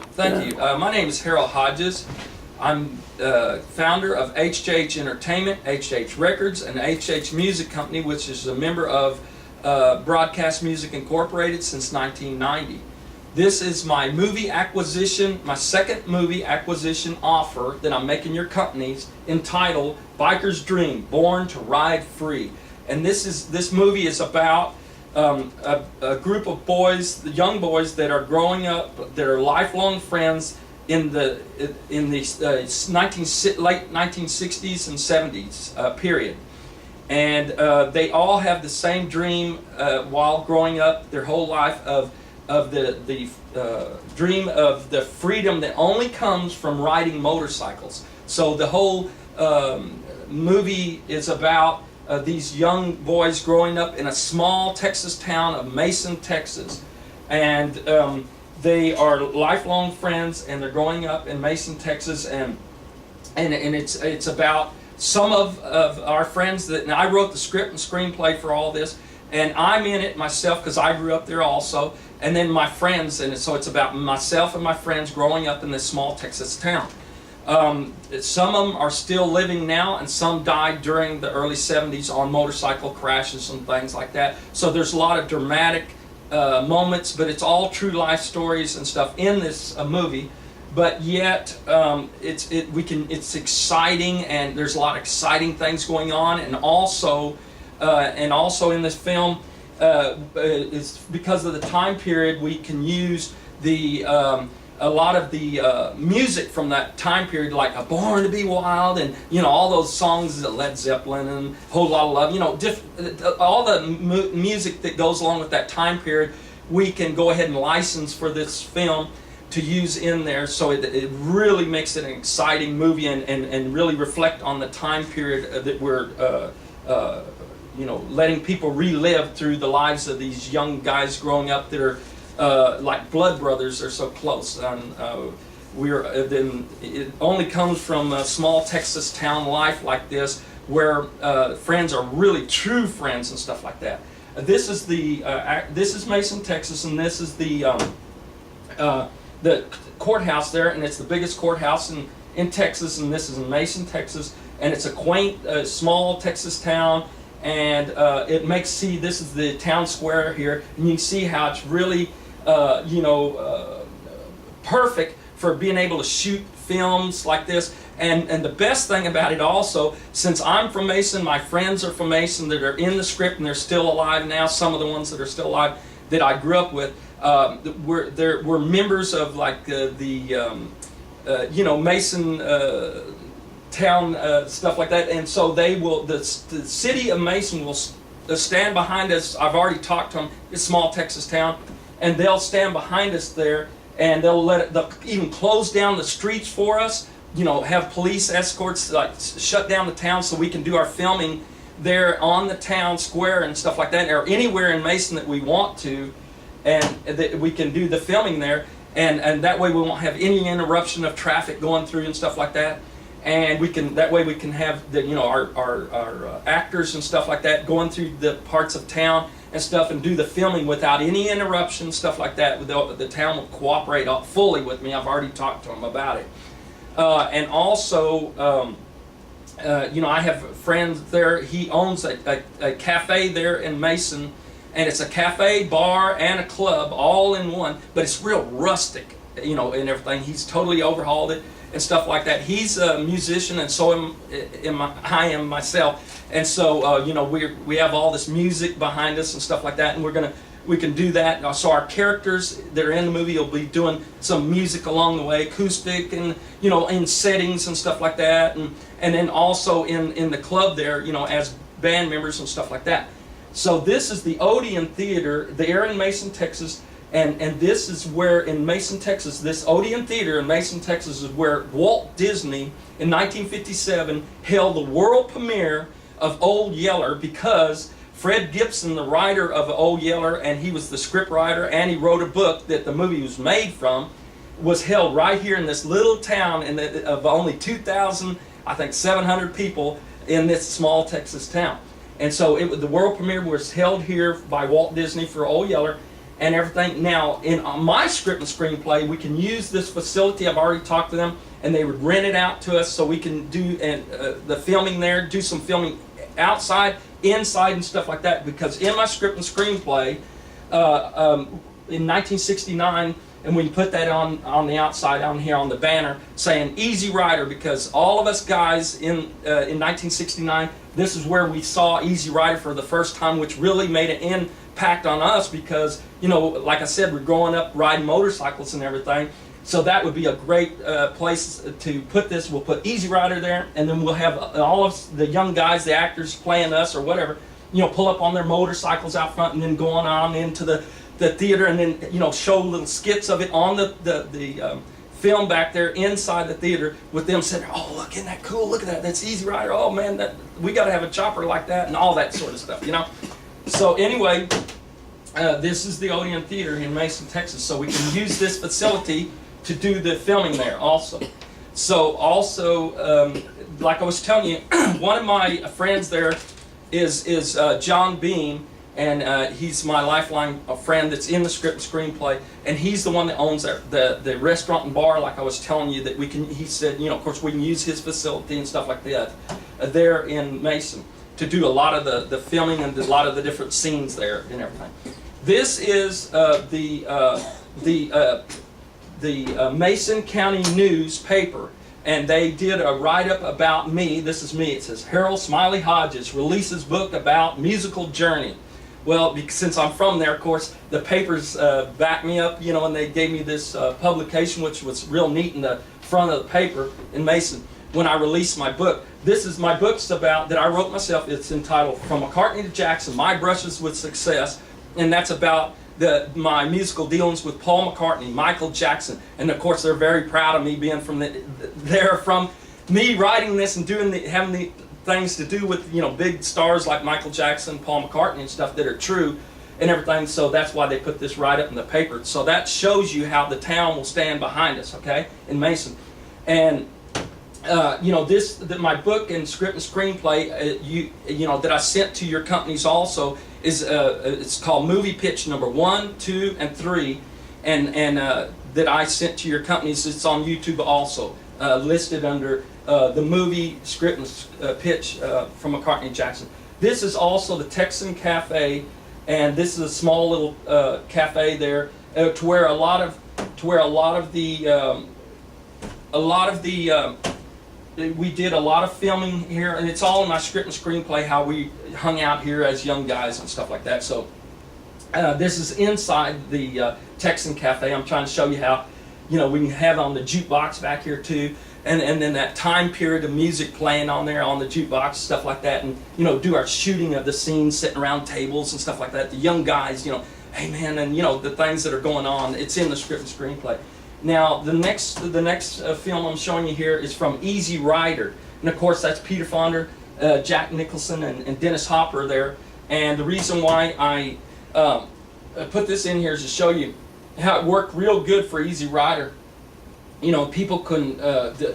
Thank you. My name is Harold Hodges. I'm founder of HH Entertainment, HH Records, and HH Music Company, which is a member of Broadcast Music Incorporated since 1990. This is my movie acquisition, my second movie acquisition offer that I'm making your companies, entitled Biker's Dream, Born to Ride Free. And this movie is about a group of boys, young boys that are growing up, that are lifelong friends in the late 1960s and 70s period. And they all have the same dream while growing up their whole life of the dream of the freedom that only comes from riding motorcycles. So the whole movie is about these young boys growing up in a small Texas town of Mason, Texas. And they are lifelong friends, and they're growing up in Mason, Texas, and it's about some of our friends that, and I wrote the script and screenplay for all this, and I'm in it myself because I grew up there also, and then my friends, and so it's about myself and my friends growing up in this small Texas town. Some of them are still living now, and some died during the early 70s on motorcycle crashes and things like that. So there's a lot of dramatic moments, but it's all true life stories and stuff in this movie. But yet it's exciting, and there's a lot of exciting things going on, and also in this film, it's because of the time period, we can use a lot of the music from that time period, like "A Born to Be Wild" and all those songs that Led Zeppelin and "Whole Lot of Love." All the music that goes along with that time period, we can go ahead and license for this film to use in there. So it really makes it an exciting movie and really reflect on the time period that we're letting people relive through the lives of these young guys growing up that are like blood brothers. They're so close. And it only comes from a small Texas town life like this, where friends are really true friends and stuff like that. This is Mason, Texas, and this is the courthouse there, and it's the biggest courthouse in Texas, and this is in Mason, Texas, and it's a quaint, small Texas town, and this is the town square here, and you can see how it's really, perfect for being able to shoot films like this. And the best thing about it also, since I'm from Mason, my friends are from Mason that are in the script, and they're still alive now, some of the ones that are still alive that I grew up with, we're members of like Mason town stuff like that, and so the city of Mason will stand behind us. I've already talked to them. It's a small Texas town, and they'll stand behind us there, and they'll even close down the streets for us. Have police escorts, like shut down the town so we can do our filming there on the town square and stuff like that, or anywhere in Mason that we want to. And that we can do the filming there, and that way we won't have any interruption of traffic going through and stuff like that. And that way we can have our actors and stuff like that going through the parts of town and stuff, and do the filming without any interruption, stuff like that. The town will cooperate fully with me. I've already talked to them about it. And also, I have friends there. He owns a cafe there in Mason. And it's a cafe, bar, and a club all in one, but it's real rustic, and everything. He's totally overhauled it and stuff like that. He's a musician, and so I am myself. And so, we have all this music behind us and stuff like that, and we can do that. So our characters that are in the movie will be doing some music along the way, acoustic, and in settings and stuff like that, and then also in the club there, as band members and stuff like that. So this is the Odeon Theater there in Mason, Texas, and this is where in Mason, Texas, this Odeon Theater in Mason, Texas is where Walt Disney in 1957 held the world premiere of Old Yeller, because Fred Gibson, the writer of Old Yeller, and he was the script writer, and he wrote a book that the movie was made from, was held right here in this little town of only 2,700 people in this small Texas town. And so the world premiere was held here by Walt Disney for Old Yeller, and everything. Now, in my script and screenplay, we can use this facility. I've already talked to them, and they would rent it out to us so we can do the filming there, do some filming outside, inside, and stuff like that. Because in my script and screenplay, in 1969, and we put that on the outside, on here on the banner, saying Easy Rider, because all of us guys in 1969, this is where we saw Easy Rider for the first time, which really made an impact on us because, you know, like I said, we're growing up riding motorcycles and everything. So that would be a great place to put this. We'll put Easy Rider there, and then we'll have all of the young guys, the actors playing us or whatever, you know, pull up on their motorcycles out front and then going on into the theater, and then, you know, show little skits of it on the film back there inside the theater with them saying, oh, look, isn't that cool? Look at that. That's Easy Rider. Oh, man, we got to have a chopper like that, and all that sort of stuff, you know. So anyway, this is the Odeon Theater in Mason, Texas. So we can use this facility to do the filming there also. So also, like I was telling you, one of my friends there is John Beam, and he's my lifeline friend that's in the script and screenplay, and he's the one that owns the restaurant and bar, like I was telling you, that we can, he said, you know, of course we can use his facility and stuff like that there in Mason to do a lot of the filming and a lot of the different scenes there and everything. This is the Mason County newspaper, and they did a write-up about me. This is me. It says, Harold Smiley Hodges releases book about musical journey. Well, since I'm from there, of course, the papers backed me up, you know, and they gave me this publication, which was real neat in the front of the paper in Mason when I released my book. This is my book's about, that I wrote myself. It's entitled From McCartney to Jackson, My Brushes with Success, and that's about my musical dealings with Paul McCartney, Michael Jackson, and of course they're very proud of me being from from me writing this and having the things to do with, you know, big stars like Michael Jackson, Paul McCartney and stuff that are true and everything. So that's why they put this right up in the paper. So that shows you how the town will stand behind us, okay, in Mason. And you know, my book and script and screenplay, you know, that I sent to your companies also is it's called Movie Pitch number 1, 2, and 3, and that I sent to your companies. It's on YouTube also, listed under the movie script and pitch from McCartney and Jackson. This is also the Texan Cafe, and this is a small little cafe there to where a lot of the we did a lot of filming here, and it's all in my script and screenplay, how we hung out here as young guys and stuff like that. So this is inside the Texan Cafe. I'm trying to show you how, you know, we can have on the jukebox back here too, and then that time period of music playing on there on the jukebox, stuff like that, and, you know, do our shooting of the scenes, sitting around tables and stuff like that. The young guys, you know, hey man, and, you know, the things that are going on, it's in the script and screenplay. Now, the next film I'm showing you here is from Easy Rider. And of course, that's Peter Fonda, Jack Nicholson, and Dennis Hopper there. And the reason why I put this in here is to show you how it worked real good for Easy Rider. You know, people can,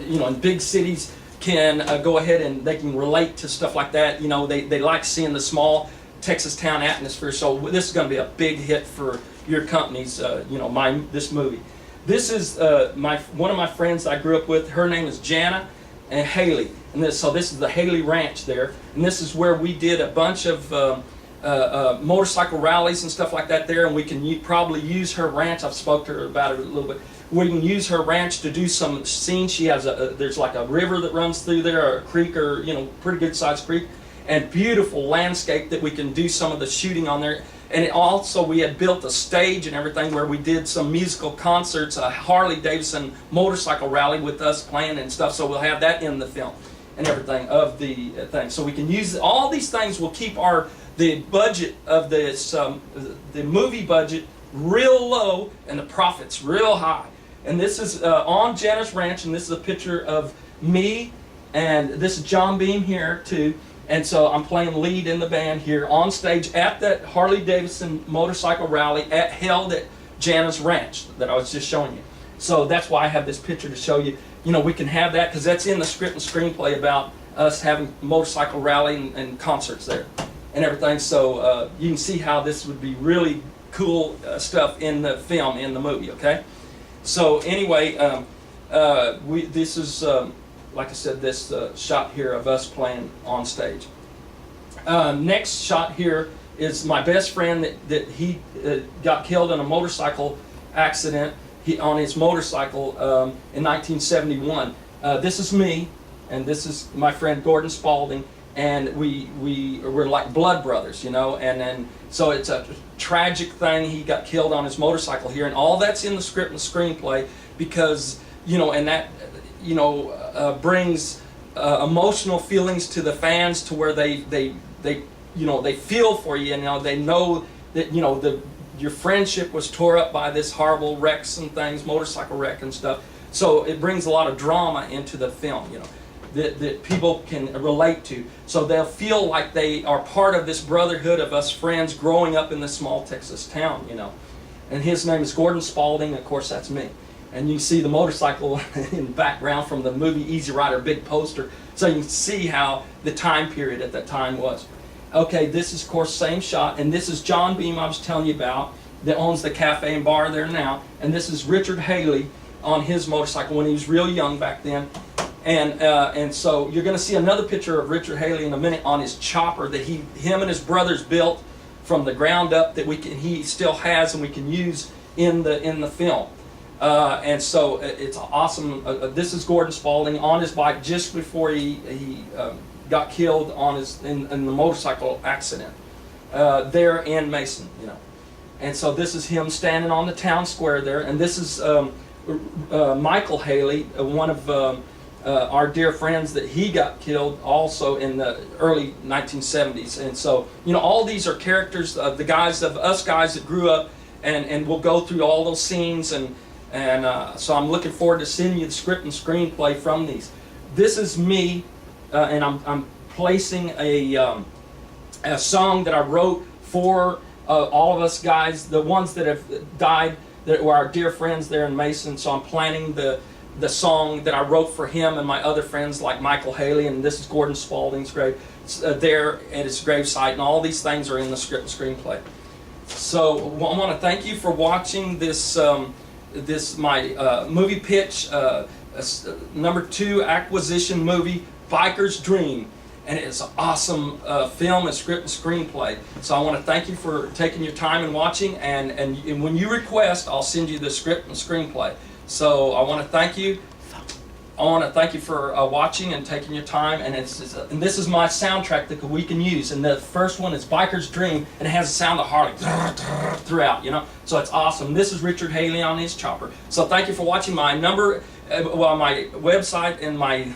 you know, in big cities can go ahead and they can relate to stuff like that. You know, they like seeing the small Texas town atmosphere. So this is going to be a big hit for your companies, you know, this movie. This is one of my friends I grew up with. Her name is Jana and Haley, and so this is the Haley Ranch there, and this is where we did a bunch of motorcycle rallies and stuff like that there. And we can probably use her ranch. I've spoke to her about it a little bit. We can use her ranch to do some scenes. She has there's like a river that runs through there, or a creek, or, you know, pretty good sized creek, and beautiful landscape that we can do some of the shooting on there. And also we had built a stage and everything where we did some musical concerts, a Harley Davidson motorcycle rally with us playing and stuff. So we'll have that in the film and everything of the thing. So we can use all these things. Will keep the budget of this the movie budget real low and the profits real high. And this is on Jana's Ranch, and this is a picture of me, and this is John Beam here too. And so I'm playing lead in the band here on stage at that Harley Davidson motorcycle rally held at Jana's Ranch that I was just showing you. So that's why I have this picture to show you. You know, we can have that because that's in the script and screenplay about us having motorcycle rally and concerts there and everything. So you can see how this would be really cool stuff in the film, in the movie, okay? So anyway, this is, like I said, this shot here of us playing on stage. Next shot here is my best friend that he got killed in a motorcycle accident on his motorcycle in 1971. This is me, and this is my friend Gordon Spalding, and we were like blood brothers, you know, and then so it's a tragic thing. He got killed on his motorcycle here, and all that's in the script and screenplay because, you know, and that, you know, brings emotional feelings to the fans to where they you know, they feel for you, and you know, they know that, you know, your friendship was tore up by this horrible wrecks and things, motorcycle wreck and stuff. So it brings a lot of drama into the film, you know, that people can relate to. So they'll feel like they are part of this brotherhood of us friends growing up in this small Texas town, you know. And his name is Gordon Spalding, of course that's me. And you see the motorcycle in the background from the movie Easy Rider, big poster, so you can see how the time period at that time was. Okay, this is, of course, same shot, and this is John Beam I was telling you about that owns the cafe and bar there now, and this is Richard Haley on his motorcycle when he was real young back then. And so you're going to see another picture of Richard Haley in a minute on his chopper that him and his brothers built from the ground up that he still has and we can use in the film. And so it's awesome. This is Gordon Spalding on his bike just before he got killed in the motorcycle accident there in Mason, you know. And so this is him standing on the town square there, and this is Michael Haley, one of our dear friends that he got killed also in the early 1970s. And so, you know, all these are characters of us guys that grew up, and we'll go through all those scenes, and so I'm looking forward to sending you the script and screenplay from these. This is me. And I'm placing a song that I wrote for all of us guys, the ones that have died, that were our dear friends there in Mason. So I'm planning the song that I wrote for him and my other friends like Michael Haley, and this is Gordon Spalding's grave there at his gravesite, and all these things are in the script and screenplay. So I want to thank you for watching this my movie pitch, #2 acquisition movie, Biker's Dream, and it's an awesome film and script and screenplay. So I want to thank you for taking your time and watching, and when you request, I'll send you the script and screenplay. So I want to thank you. I want to thank you for watching and taking your time, and and this is my soundtrack that we can use. And the first one is Biker's Dream, and it has the sound of Harley throughout, you know. So it's awesome. This is Richard Haley on his chopper. So thank you for watching. My number, my website and my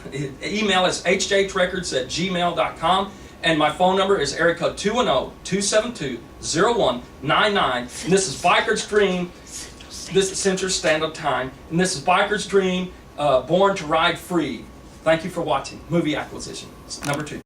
email is hjrecords@gmail.com, and my phone number is area code 210-272-0199. And this is Biker's Dream. This is Central Standard Time, and this is Biker's Dream. Born to Ride Free. Thank you for watching Movie Acquisition #2.